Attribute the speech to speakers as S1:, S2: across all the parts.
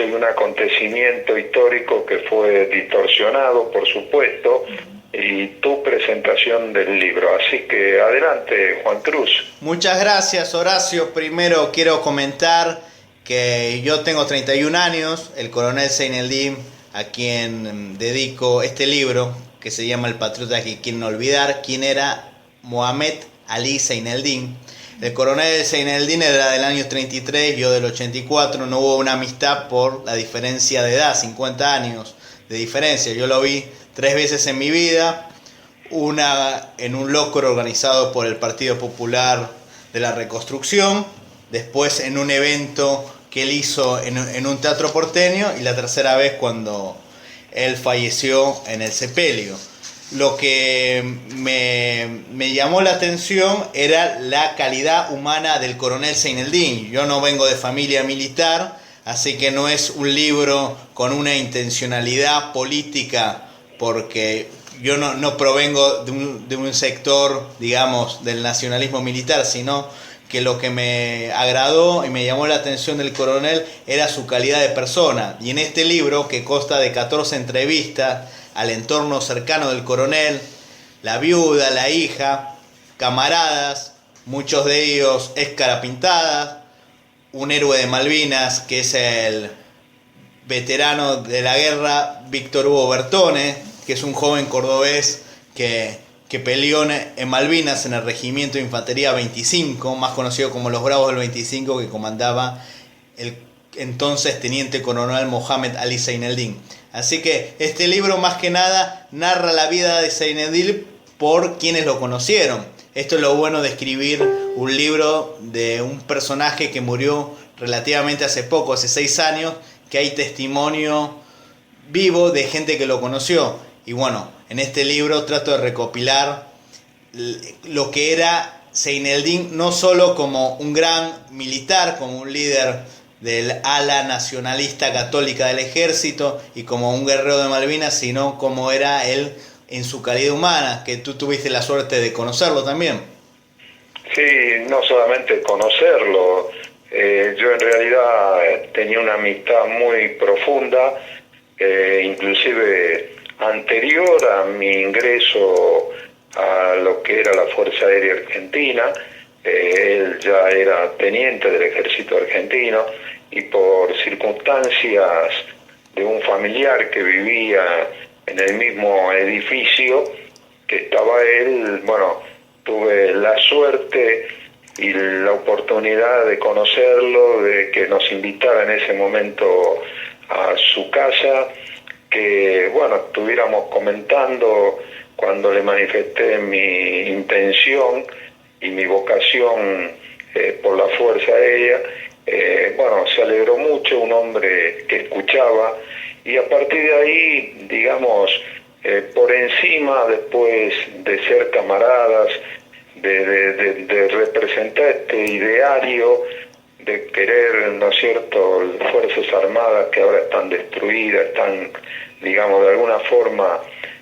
S1: hecho y un acontecimiento histórico que fue distorsionado, por supuesto, y tu presentación del libro. Así que adelante, Juan Cruz.
S2: Muchas gracias, Horacio. Primero quiero comentar que yo tengo 31 años, el coronel Zaineldin, a quien dedico este libro, que se llama El patriota que quiere no olvidar, quien era Mohamed Ali Zaineldin. El coronel Zaineldin era del año 33, yo del 84, no hubo una amistad por la diferencia de edad, 50 años de diferencia. Yo lo vi 3 veces en mi vida, una en un locro organizado por el Partido Popular de la Reconstrucción, después en un evento que él hizo en un teatro porteño, y la tercera vez cuando él falleció en el sepelio. Lo que me llamó la atención era la calidad humana del coronel Zaineldin. Yo no vengo de familia militar, así que no es un libro con una intencionalidad política, porque yo no provengo de un sector, digamos, del nacionalismo militar, sino que lo que me agradó y me llamó la atención del coronel era su calidad de persona. Y en este libro, que consta de 14 entrevistas al entorno cercano del coronel, la viuda, la hija, camaradas, muchos de ellos escarapintadas, un héroe de Malvinas que es el veterano de la guerra Víctor Hugo Bertone, que es un joven cordobés que peleó en Malvinas en el Regimiento de Infantería 25, más conocido como los Bravos del 25, que comandaba el entonces teniente coronel Mohamed Ali Zaineldin. Así que este libro más que nada narra la vida de Zaineldin por quienes lo conocieron. Esto es lo bueno de escribir un libro de un personaje que murió relativamente hace poco, hace 6 años, que hay testimonio vivo de gente que lo conoció. Y bueno, en este libro trato de recopilar lo que era Zaineldin, no solo como un gran militar, como un líder del ala nacionalista católica del ejército y como un guerrero de Malvinas, sino como era él en su calidad humana, que tú tuviste la suerte de conocerlo también.
S1: Sí, no solamente conocerlo, yo en realidad tenía una amistad muy profunda, inclusive anterior a mi ingreso a lo que era la Fuerza Aérea Argentina. Él ya era teniente del ejército argentino y por circunstancias de un familiar que vivía en el mismo edificio que estaba él, bueno, tuve la suerte y la oportunidad de conocerlo, de que nos invitara en ese momento a su casa, que bueno, estuviéramos comentando cuando le manifesté mi intención y mi vocación por la Fuerza Aérea. Bueno, se alegró mucho, un hombre que escuchaba, y a partir de ahí, digamos, por encima, después de ser camaradas, de representar este ideario, de querer, ¿no es cierto?, Fuerzas Armadas que ahora están destruidas, están, digamos, de alguna forma,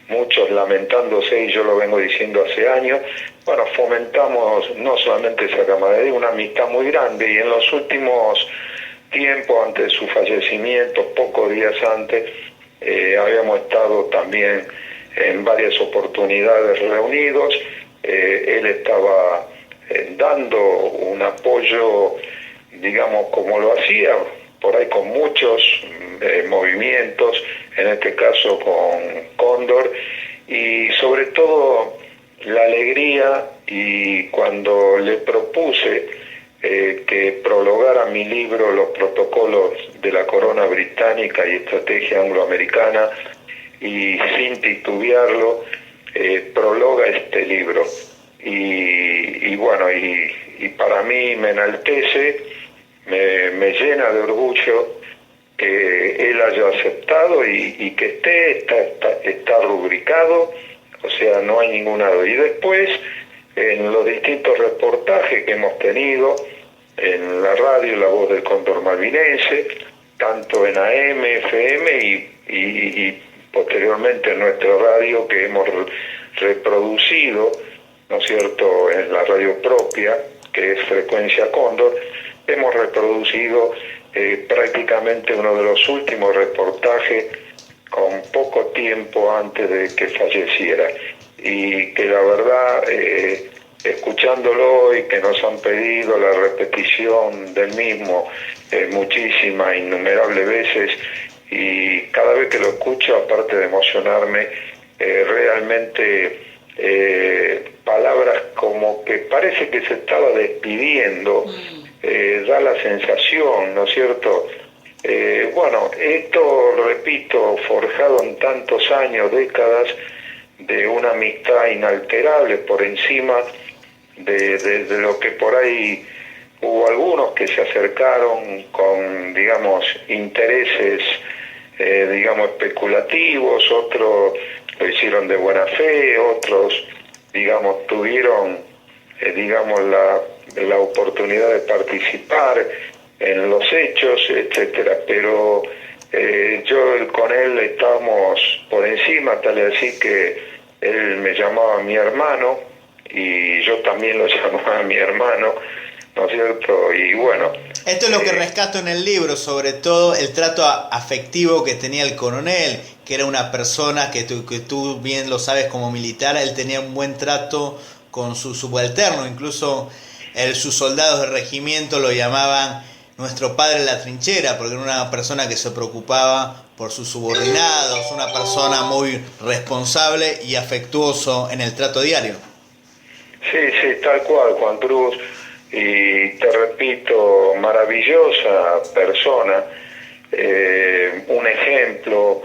S1: muchos lamentándose, y yo lo vengo diciendo hace años. Bueno, fomentamos no solamente esa camaradería, una amistad muy grande, y en los últimos tiempos, antes de su fallecimiento, pocos días antes, habíamos estado también en varias oportunidades reunidos. Él estaba dando un apoyo, digamos, como lo hacía por ahí con muchos movimientos, en este caso con Cóndor, y sobre todo la alegría, y cuando le propuse que prologara mi libro Los protocolos de la corona británica y estrategia angloamericana, y sin titubearlo, prologa este libro. Y bueno, y para mí me enaltece, me llena de orgullo que él haya aceptado y que está rubricado, o sea, no hay ninguna duda. Y después, en los distintos reportajes que hemos tenido en la radio La Voz del Cóndor Malvinense, tanto en AM, FM y posteriormente en nuestra radio, que hemos reproducido, ¿no es cierto?, en la radio propia, que es Frecuencia Cóndor, hemos reproducido prácticamente uno de los últimos reportajes con poco tiempo antes de que falleciera, y que la verdad, escuchándolo y que nos han pedido la repetición del mismo muchísimas, innumerables veces, y cada vez que lo escucho, aparte de emocionarme, realmente palabras como que parece que se estaba despidiendo, da la sensación, ¿no es cierto? Bueno, esto, repito, forjado en tantos años, décadas, de una amistad inalterable por encima de lo que por ahí hubo algunos que se acercaron con, digamos, intereses, digamos, especulativos, otros lo hicieron de buena fe, otros, digamos, tuvieron, digamos, la oportunidad de participar en los hechos, etcétera, pero yo con él estábamos por encima, tal y así que él me llamaba mi hermano y yo también lo llamaba mi hermano, ¿no es cierto? Y bueno,
S2: esto es lo que rescato en el libro, sobre todo el trato afectivo que tenía el coronel, que era una persona que tú bien lo sabes como militar, él tenía un buen trato con su subalterno, incluso sus soldados de regimiento lo llamaban nuestro padre en la trinchera, porque era una persona que se preocupaba por sus subordinados, una persona muy responsable y afectuoso en el trato diario.
S1: Sí, tal cual, Juan Cruz, y te repito, maravillosa persona, un ejemplo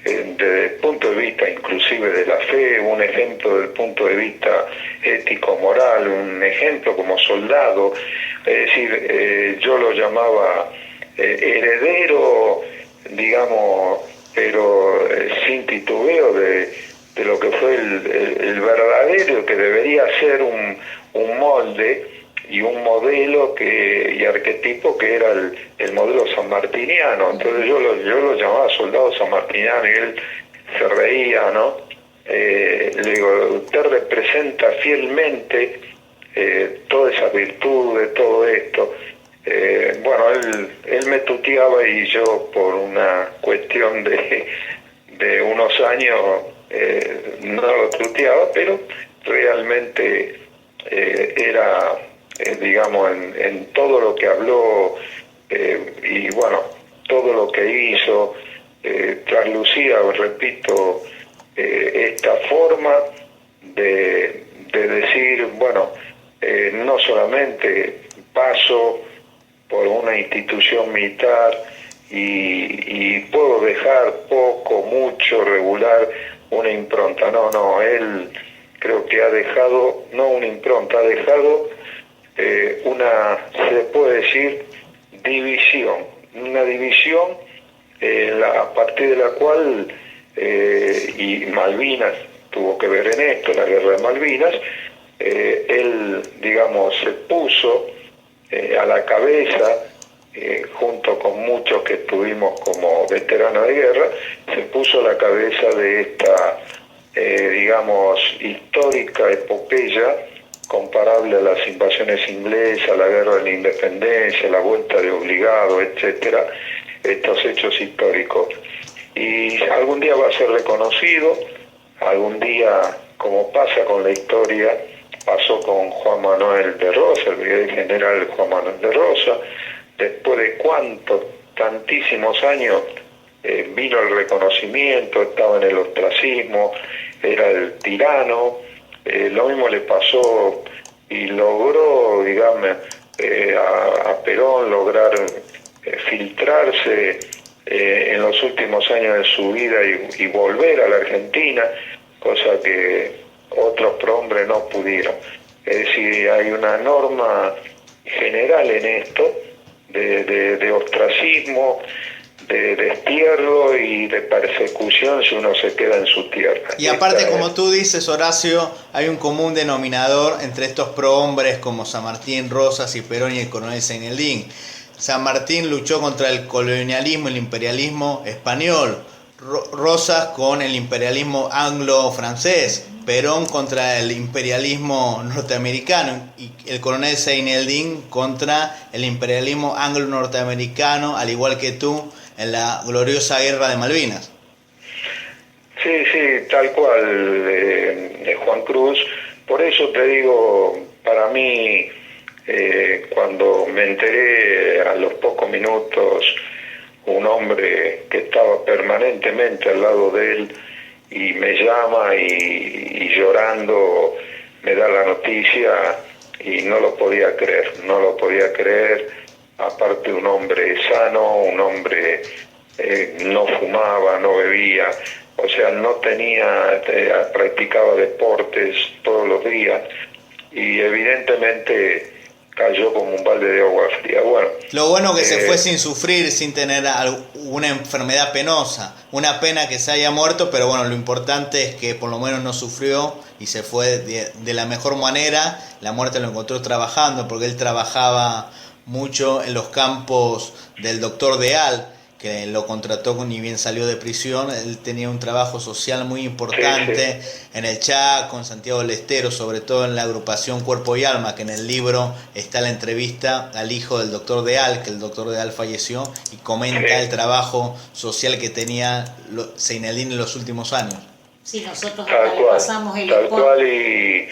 S1: desde el punto de vista inclusive de la fe, un ejemplo desde el punto de vista ético-moral, un ejemplo como soldado, es decir, yo lo llamaba heredero, digamos, pero sin titubeo de lo que fue el verdadero, que debería ser un molde y un modelo y arquetipo que era el modelo sanmartiniano. Entonces yo lo llamaba soldado sanmartiniano y él se reía, ¿no? Le digo, usted representa fielmente toda esa virtud de todo esto. Bueno, él me tuteaba y yo por una cuestión de unos años no lo tuteaba, pero realmente era, digamos, en todo lo que habló y bueno, todo lo que hizo, traslucía, repito, esta forma de decir, bueno, no solamente paso por una institución militar y puedo dejar poco, mucho, regular una impronta. No, él creo que ha dejado, no una impronta, ha dejado se puede decir, una división a partir de la cual, y Malvinas tuvo que ver en esto, la guerra de Malvinas, él, digamos, se puso a la cabeza, junto con muchos que estuvimos como veteranos de guerra, se puso a la cabeza de esta, digamos, histórica epopeya comparable a las invasiones inglesas, la guerra de la independencia, la vuelta de obligado, etcétera, estos hechos históricos. Y algún día va a ser reconocido, algún día, como pasa con la historia, pasó con Juan Manuel de Rosas, el brigadier general Juan Manuel de Rosas, después de tantísimos años, vino el reconocimiento, estaba en el ostracismo, era el tirano, lo mismo le pasó y logró, digamos, a Perón lograr filtrarse en los últimos años de su vida y volver a la Argentina, cosa que otros prohombres no pudieron. Es decir, hay una norma general en esto de ostracismo, de destierro y de persecución si uno se queda en su tierra.
S2: Y aparte, como tú dices, Horacio, hay un común denominador entre estos prohombres como San Martín, Rosas y Perón y el coronel Seineldín. San Martín luchó contra el colonialismo y el imperialismo español, Rosas con el imperialismo anglo-francés, Perón contra el imperialismo norteamericano y el coronel Seyneldin contra el imperialismo anglo-norteamericano, al igual que tú, en la gloriosa guerra de Malvinas.
S1: Sí, sí, tal cual, Juan Cruz. Por eso te digo, para mí, cuando me enteré a los pocos minutos, un hombre que estaba permanentemente al lado de él y me llama y llorando me da la noticia y no lo podía creer, aparte un hombre sano, un hombre no fumaba, no bebía, o sea, no tenía, practicaba deportes todos los días y evidentemente cayó como un balde de agua fría. Bueno,
S2: lo bueno que se fue sin sufrir, sin tener una enfermedad penosa, una pena que se haya muerto, pero bueno, lo importante es que por lo menos no sufrió y se fue de la mejor manera. La muerte lo encontró trabajando, porque él trabajaba mucho en los campos del doctor Deal, que lo contrató ni bien salió de prisión. Él tenía un trabajo social muy importante, sí. En el Chaco, en Santiago del Estero, sobre todo en la agrupación Cuerpo y Alma, que en el libro está la entrevista al hijo del doctor Deal, que el doctor Deal falleció, y comenta, sí, el trabajo social que tenía Seyneldin en los últimos años.
S3: Sí, nosotros acá le pasamos el
S1: tal cual, y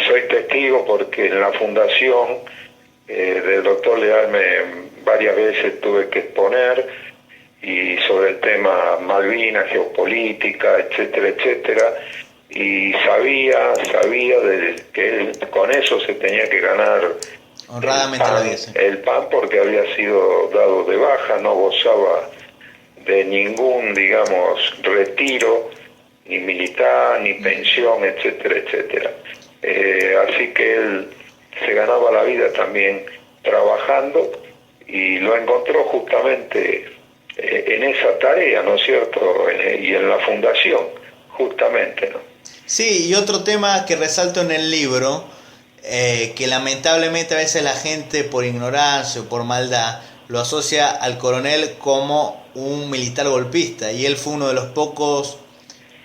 S1: soy testigo porque en la fundación del doctor Leal varias veces tuve que exponer y sobre el tema Malvinas, geopolítica, etcétera, etcétera, y sabía que él con eso se tenía que ganar
S2: honradamente
S1: el pan porque había sido dado de baja, no gozaba de ningún, digamos, retiro, ni militar, ni pensión, etcétera, etcétera. Así que él se ganaba la vida también trabajando y lo encontró justamente en esa tarea, ¿no es cierto? Y en la fundación, justamente, ¿no?
S2: Sí, y otro tema que resalto en el libro, que lamentablemente a veces la gente por ignorancia o por maldad lo asocia al coronel como un militar golpista, y él fue uno de los pocos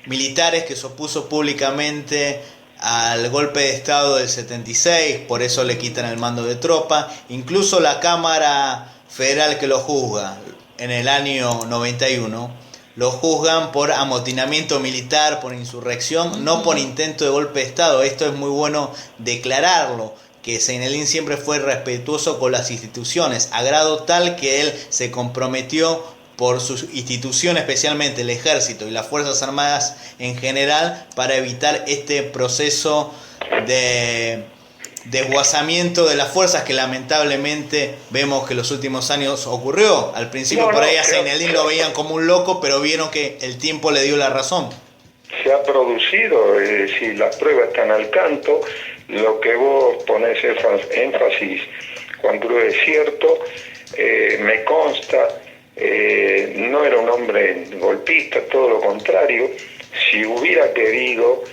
S2: militares que se opuso públicamente al golpe de estado del 76, por eso le quitan el mando de tropa. Incluso la Cámara Federal que lo juzga en el año 91, lo juzgan por amotinamiento militar, por insurrección, no por intento de golpe de estado. Esto es muy bueno declararlo, que Seyneldin siempre fue respetuoso con las instituciones, a grado tal que él se comprometió por su institución, especialmente el ejército y las Fuerzas Armadas en general, para evitar este proceso de desguazamiento de las fuerzas que lamentablemente vemos que en los últimos años ocurrió. Al principio por ahí a Seyneldin lo veían como un loco, pero vieron que el tiempo le dio la razón.
S1: Se ha producido, si las pruebas están al canto, lo que vos ponés énfasis, Juan Cruz, es cierto, me consta. No era un hombre golpista, todo lo contrario. Si hubiera querido,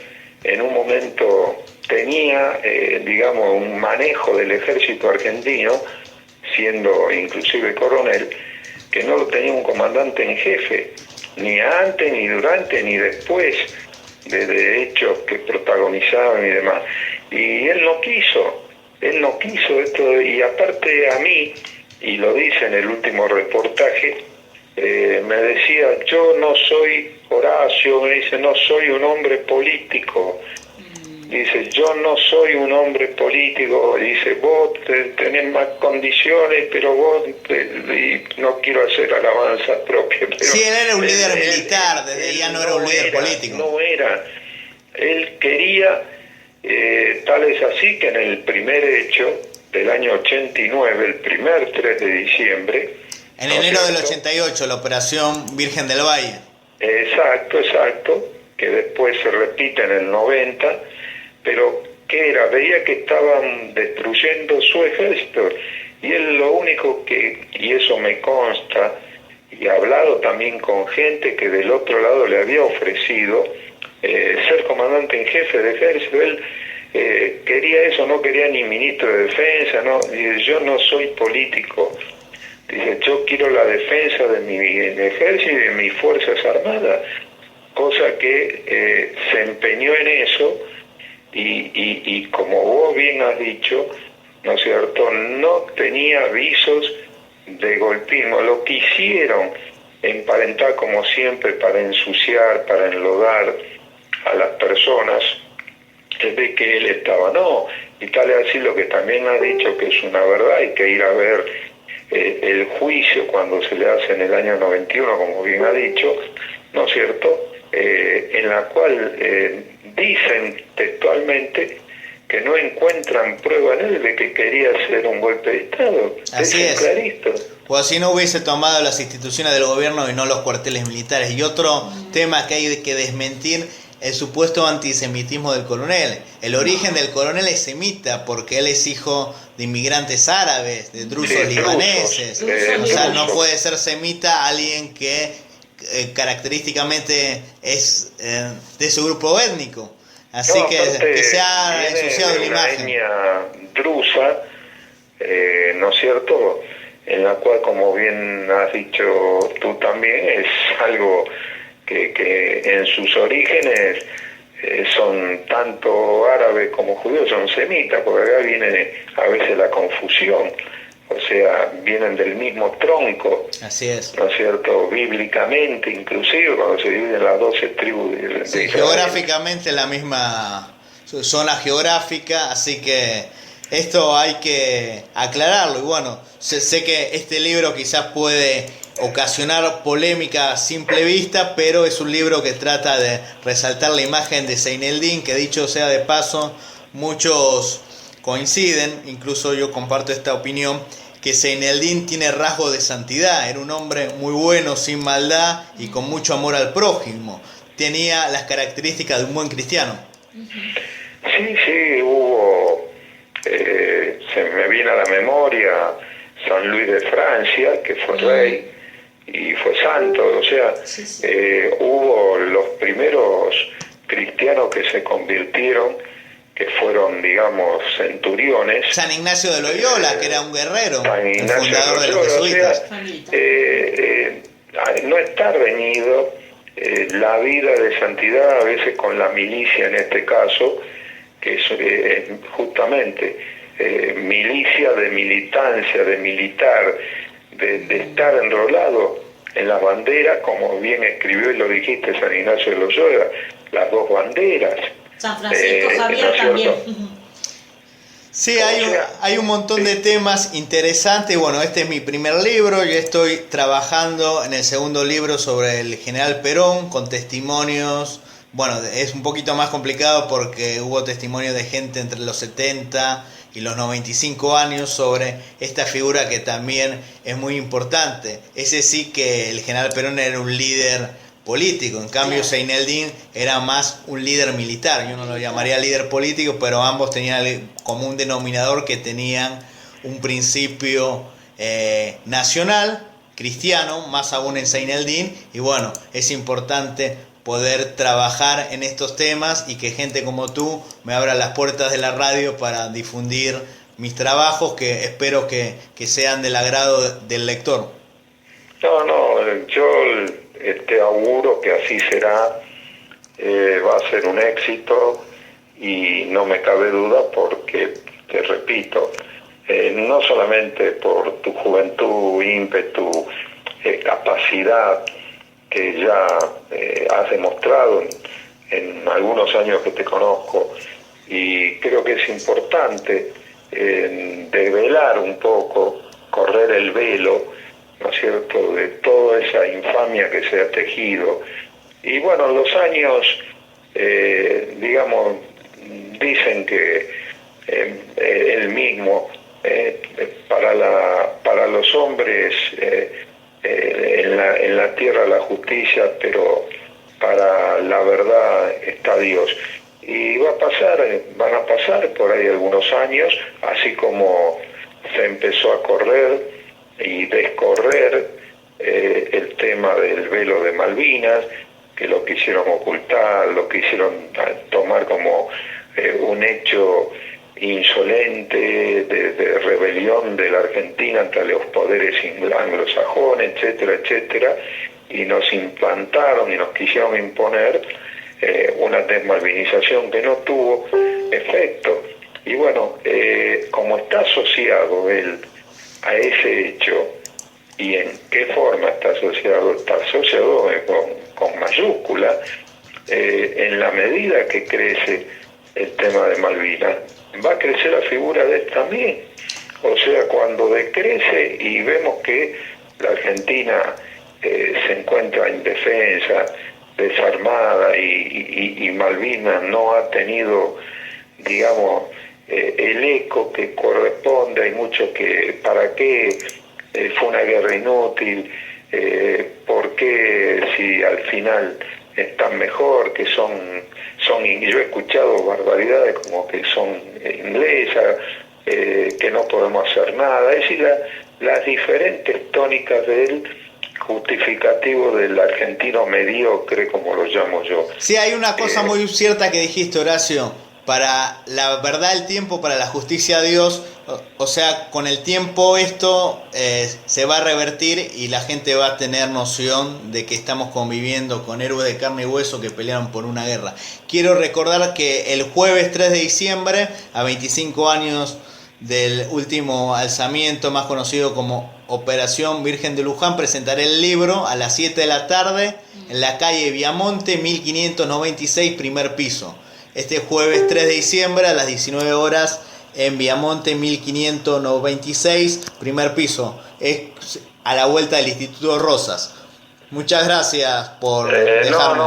S1: en un momento tenía, digamos, un manejo del ejército argentino, siendo inclusive coronel, que no lo tenía un comandante en jefe, ni antes, ni durante, ni después de hechos que protagonizaban y demás. Y él no quiso esto, y aparte a mí, y lo dice en el último reportaje, me decía, yo no soy Horacio, me dice, no soy un hombre político, dice, yo no soy un hombre político, dice, vos tenés más condiciones, pero vos, y no quiero hacer alabanza propia. Pero
S2: sí, él era un líder militar, desde ya no era un líder político.
S1: No era, él quería, tal es así que en el primer hecho del año 89, el primer 3 de diciembre...
S2: En enero del 88, la operación Virgen del Valle.
S1: Exacto, que después se repite en el 90, pero ¿qué era? Veía que estaban destruyendo su ejército, y él lo único que, y eso me consta, y he hablado también con gente que del otro lado le había ofrecido ser comandante en jefe de ejército, él quería eso, no quería ni ministro de defensa, no, yo no soy político, Dice, yo quiero la defensa de mi ejército y de mis fuerzas armadas, cosa que se empeñó en eso y como vos bien has dicho, ¿no es cierto?, no tenía visos de golpismo. Lo que hicieron emparentar como siempre para ensuciar, para enlodar a las personas, es de que él estaba, no, y tal es así lo que también ha dicho que es una verdad, hay que ir a ver el juicio cuando se le hace en el año 91, como bien ha dicho, ¿no es cierto?, en la cual dicen textualmente que no encuentran prueba en él de que quería hacer un golpe de Estado.
S2: Así es.
S1: Clarito.
S2: O así no hubiese tomado las instituciones del gobierno y no los cuarteles militares. Y otro tema que hay que desmentir, el supuesto antisemitismo del coronel. El origen del coronel es semita porque él es hijo de inmigrantes árabes, de drusos libaneses. O sea, no puede ser semita alguien que característicamente es de su grupo étnico. Así
S1: no,
S2: que se ha ensuciado la imagen.
S1: Etnia drusa, ¿no es cierto?, en la cual, como bien has dicho tú también, es algo que en sus orígenes son tanto árabes como judíos, son semitas, porque acá viene a veces la confusión, o sea, vienen del mismo tronco.
S2: Así es.
S1: ¿No es cierto?, bíblicamente, inclusive, cuando se dividen las 12 tribus de
S2: sí, geográficamente la misma zona geográfica, así que esto hay que aclararlo. Y bueno, sé que este libro quizás puede ocasionar polémica a simple vista, pero es un libro que trata de resaltar la imagen de Zeineldin, que dicho sea de paso, muchos coinciden, incluso yo comparto esta opinión, que Zeineldin tiene rasgos de santidad, era un hombre muy bueno, sin maldad y con mucho amor al prójimo, tenía las características de un buen cristiano.
S1: Sí, hubo, se me viene a la memoria San Luis de Francia, que fue rey y fue santo, o sea, hubo los primeros cristianos que se convirtieron, que fueron, digamos, centuriones.
S2: San Ignacio de Loyola, que era un guerrero, el
S1: de
S2: fundador de los jesuitas.
S1: No está reñido la vida de santidad, a veces con la milicia en este caso, que es justamente milicia de militancia, de militar, de estar enrolado en las banderas, como bien escribió y lo dijiste San Ignacio de Loyola, las dos banderas.
S3: San Francisco Javier también.
S2: Sí, hay un montón de temas interesantes. Bueno, este es mi primer libro. Yo estoy trabajando en el segundo libro sobre el general Perón, con testimonios. Bueno, es un poquito más complicado porque hubo testimonio de gente entre los 70 y los 95 años sobre esta figura que también es muy importante. Ese sí que el general Perón era un líder político, en cambio Zeineldin era más un líder militar. Yo no lo llamaría líder político, pero ambos tenían como un denominador que tenían un principio nacional, cristiano, más aún en Zeineldin, y bueno, es importante poder trabajar en estos temas y que gente como tú me abra las puertas de la radio para difundir mis trabajos, que espero que sean del agrado del lector.
S1: Yo te auguro que así será, va a ser un éxito y no me cabe duda porque, te repito, no solamente por tu juventud, ímpetu, capacidad que ya has demostrado en algunos años que te conozco, y creo que es importante develar un poco, correr el velo, ¿no es cierto?, de toda esa infamia que se ha tejido. Y bueno, los años, digamos, dicen que él mismo, para los hombres en la tierra la justicia, pero para la verdad está Dios. Y van a pasar por ahí algunos años, así como se empezó a correr y descorrer el tema del velo de Malvinas, que lo quisieron ocultar, lo quisieron tomar como un hecho insolente de rebelión de la Argentina ante los poderes anglosajones, etcétera, etcétera, y nos implantaron y nos quisieron imponer una desmalvinización que no tuvo efecto. Y bueno, como está asociado él a ese hecho, y en qué forma está asociado con mayúscula, en la medida que crece el tema de Malvinas, va a crecer la figura de él también. O sea, cuando decrece y vemos que la Argentina se encuentra indefensa, desarmada, y Malvinas no ha tenido, digamos, el eco que corresponde. Hay muchos que, ¿para qué fue una guerra inútil? ¿Por qué si al final están mejor, que yo he escuchado barbaridades como que son inglesas, que no podemos hacer nada? Es decir, las diferentes tónicas del justificativo del argentino mediocre, como lo llamo yo.
S2: Sí, hay una cosa muy cierta que dijiste, Horacio: para la verdad el tiempo, para la justicia Dios. O sea, con el tiempo esto se va a revertir y la gente va a tener noción de que estamos conviviendo con héroes de carne y hueso que pelearon por una guerra. Quiero recordar que el jueves 3 de diciembre, a 25 años del último alzamiento más conocido como Operación Virgen de Luján, presentaré el libro a las 7 de la tarde en la calle Viamonte 1596, primer piso. Este jueves 3 de diciembre a las 19 horas en Viamonte 1596, primer piso. Es a la vuelta del Instituto Rosas. Muchas gracias por dejarme.